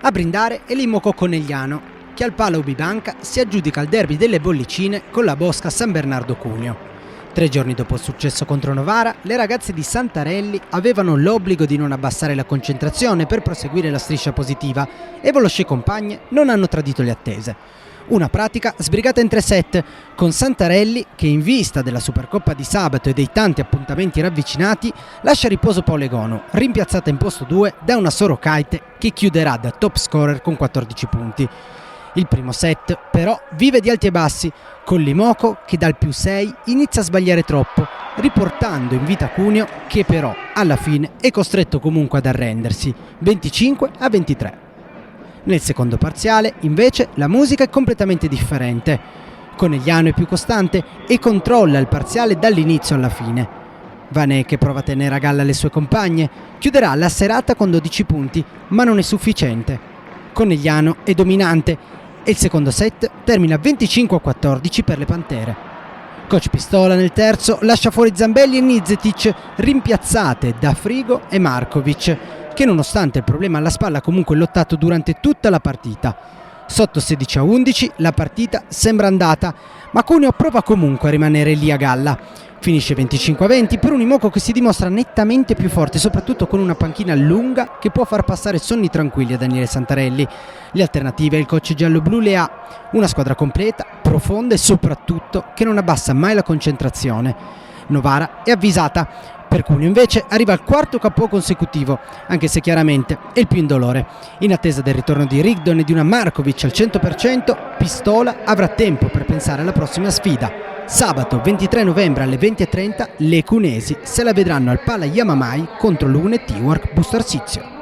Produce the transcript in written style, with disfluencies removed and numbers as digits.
A brindare è l'Imoco Conegliano, che al Pala Ubibanca si aggiudica il derby delle bollicine con la Bosca San Bernardo Cuneo. 3 giorni dopo il successo contro Novara, le ragazze di Santarelli avevano l'obbligo di non abbassare la concentrazione per proseguire la striscia positiva e Volosce Compagne non hanno tradito le attese. Una pratica sbrigata in 3 set, con Santarelli che in vista della Supercoppa di sabato e dei tanti appuntamenti ravvicinati lascia a riposo Paulegono, rimpiazzata in posto 2 da una Sorokaite che chiuderà da top scorer con 14 punti. Il primo set però vive di alti e bassi, con l'Imoco che dal +6 inizia a sbagliare troppo, riportando in vita Cuneo che però alla fine è costretto comunque ad arrendersi, 25-23. Nel secondo parziale, invece, la musica è completamente differente. Conegliano è più costante e controlla il parziale dall'inizio alla fine. Vanè, che prova a tenere a galla le sue compagne, chiuderà la serata con 12 punti, ma non è sufficiente. Conegliano è dominante e il secondo set termina 25-14 per le Pantere. Coach Pistola nel terzo lascia fuori Zambelli e Nizetic, rimpiazzate da Frigo e Markovic, che nonostante il problema alla spalla ha comunque lottato durante tutta la partita. Sotto 16-11 la partita sembra andata, ma Cuneo prova comunque a rimanere lì a galla. Finisce 25-20 per un Imoco che si dimostra nettamente più forte, soprattutto con una panchina lunga che può far passare sonni tranquilli a Daniele Santarelli. Le alternative il coach giallo-blu le ha, una squadra completa, profonda e soprattutto che non abbassa mai la concentrazione. Novara è avvisata. Per Cuneo invece arriva al quarto KO consecutivo, anche se chiaramente è il più indolore. In attesa del ritorno di Rigdon e di una Markovic al 100%, Pistola avrà tempo per pensare alla prossima sfida. Sabato 23 novembre alle 20:30 le cunesi se la vedranno al Pala Yamamai contro l'Une Teamwork Busto Arsizio.